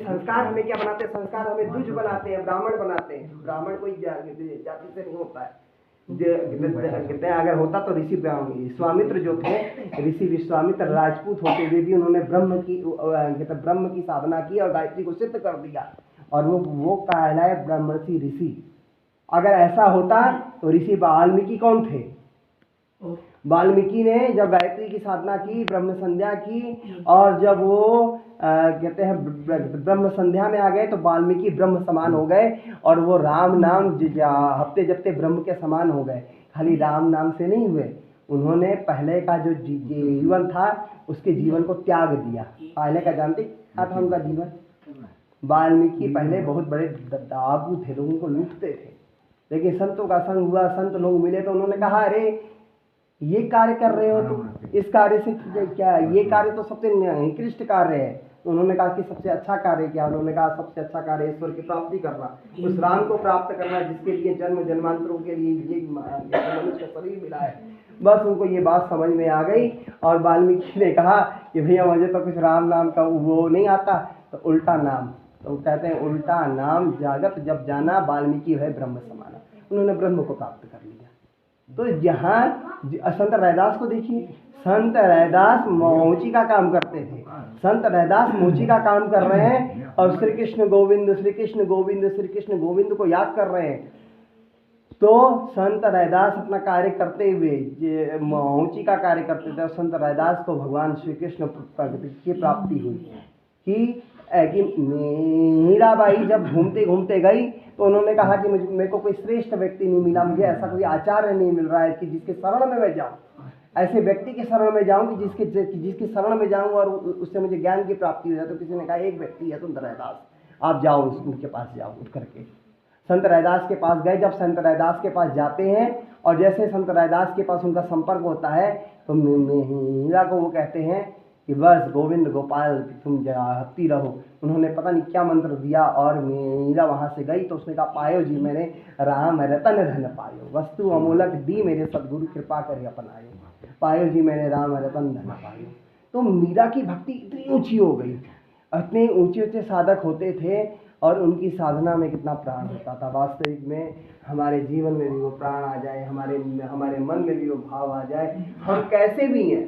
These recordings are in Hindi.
संस्कार हमें क्या बनाते हैं? संस्कार हमें द्विज बनाते हैं, ब्राह्मण बनाते हैं। ब्राह्मण कोई जाति से नहीं होता है। कहते हैं अगर होता तो ऋषि विश्वामित्र जो थे, ऋषि विश्वामित्र राजपूत होते हुए भी उन्होंने ब्रह्म की साधना की और गायत्री को सिद्ध कर दिया, और वो कहलाए ब्रह्मर्षि ऋषि। अगर ऐसा होता तो ऋषि वाल्मीकि कौन थे? वाल्मीकि ने जब गायत्री की साधना की, ब्रह्म संध्या की, और जब वो कहते हैं ब्रह्म संध्या में आ गए तो वाल्मीकि ब्रह्म समान हो गए, और वो राम नाम हफ्ते जपते ब्रह्म के समान हो गए। खाली राम नाम से नहीं हुए, उन्होंने पहले का जो जीवन था उसके जीवन को त्याग दिया। पहले का जानते क्या था उनका जीवन? वाल्मीकि पहले बहुत बड़े डाकू थे, लोगों को लूटते थे, लेकिन संतों का संग हुआ, संत लोग मिले तो उन्होंने कहा अरे ये कार्य कर रहे हो तुम, इस कार्य से क्या, ये कार्य तो सबसे निकृष्ट कार्य है। तो उन्होंने कहा कि सबसे अच्छा कार्य क्या? उन्होंने कहा सबसे अच्छा कार्य ईश्वर की प्राप्ति करना, उस राम को प्राप्त करना जिसके लिए जन्म जन्मांतरों के लिए ये मनुष्य शरीर मिला है। बस उनको ये बात समझ में आ गई, और वाल्मीकि ने कहा कि भैया मुझे तो कुछ राम नाम का वो नहीं आता, तो उल्टा नाम, तो कहते हैं उल्टा नाम जागत जब जाना, वाल्मीकि है ब्रह्म समाना। उन्होंने ब्रह्म को प्राप्त कर लिया। तो यहाँ संत रैदास को देखिए, संत रैदास मोची का काम करते थे, संत रैदास मोची का काम कर रहे हैं, और श्री कृष्ण गोविंद श्री कृष्ण गोविंद श्री कृष्ण गोविंद को याद कर रहे हैं। तो संत रैदास अपना कार्य करते हुए मोची का कार्य करते थे, और संत रैदास को भगवान श्री कृष्ण की प्राप्ति हुई कि मीराबाई जब घूमते घूमते गई तो उन्होंने कहा कि मेरे को कोई श्रेष्ठ व्यक्ति नहीं मिला, मुझे ऐसा कोई आचार्य नहीं मिल रहा है कि जिसके शरण में मैं जाऊं, ऐसे व्यक्ति के शरण में जाऊं कि जिसके शरण में जाऊं और उससे मुझे ज्ञान की प्राप्ति हो जाए। तो किसी ने कहा एक व्यक्ति है संत रैदास, आप जाओ उनके पास जाओ। उठ करके संत रैदास के पास गए। जब संत रैदास के पास जाते हैं और जैसे संत रैदास के पास उनका संपर्क होता है तो मीरा को वो कहते हैं कि बस गोविंद गोपाल तुम हत्ती रहो। उन्होंने पता नहीं क्या मंत्र दिया, और मीरा वहाँ से गई तो उसने कहा पायो जी मैंने राम रतन धन पायो, वस्तु अमूलक दी मेरे सदगुरु कृपा करे अपनायो, पायो जी मैंने राम रतन धन पायो। तो मीरा की भक्ति इतनी ऊंची हो गई, इतने ऊंचे ऊंचे साधक होते थे, और उनकी साधना में कितना प्राण होता था। वास्तविक में हमारे जीवन में भी वो प्राण आ जाए, हमारे मन में भी वो भाव आ जाए, हम कैसे भी हैं,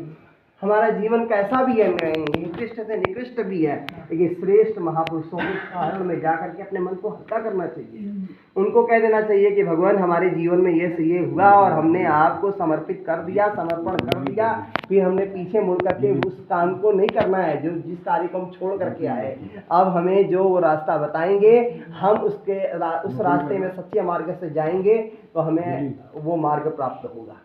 हमारा जीवन कैसा भी है, निकृष्ट से निकृष्ट भी है, लेकिन श्रेष्ठ महापुरुषों के शरण में जाकर के अपने मन को हल्का करना चाहिए। उनको कह देना चाहिए कि भगवान हमारे जीवन में ये हुआ और हमने आपको समर्पित कर दिया, समर्पण कर दिया, फिर हमने पीछे मुड़ करके उस काम को नहीं करना है जो जिस कार्य को हम छोड़ करके आए। अब हमें जो वो रास्ता बताएंगे, हम उस रास्ते में सच्चे मार्ग से जाएंगे तो हमें वो मार्ग प्राप्त होगा।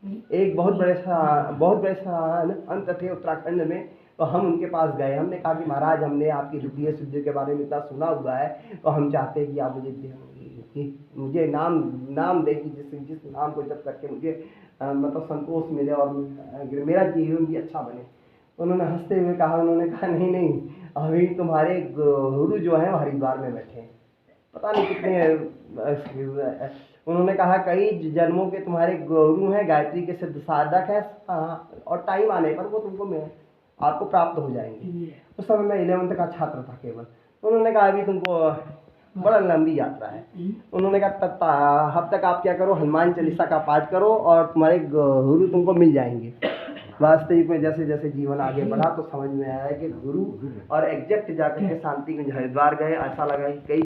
एक बहुत बड़े अंत थे उत्तराखंड में, तो हम उनके पास गए। हमने कहा कि महाराज हमने आपकी द्वितीय सिद्धि के बारे में इतना सुना हुआ है, तो हम चाहते हैं कि आप मुझे नाम दे कि जिस नाम को जप करके मुझे मतलब संतोष मिले और मेरा जीवन भी अच्छा बने। उन्होंने हंसते हुए कहा, उन्होंने कहा नहीं अभी तुम्हारे गुरु जो है हरिद्वार में बैठे हैं, पता नहीं कितने। उन्होंने कहा कई जन्मों के तुम्हारे गुरु हैं, गायत्री के सिद्ध साधक है, और टाइम आने पर वो तुमको आपको प्राप्त हो जाएंगे। उस समय मैं 11th का छात्र था केवल। उन्होंने कहा अभी तुमको बड़ा लंबी यात्रा है। उन्होंने कहा अब तक आप क्या करो, हनुमान चालीसा का पाठ करो और तुम्हारे गुरु तुमको मिल जाएंगे। वास्तविक में जैसे जैसे जीवन आगे बढ़ा तो समझ में आया कि गुरु और एग्जैक्ट जाकर के शांति कुंज हरिद्वार गए। ऐसा लगा कि कई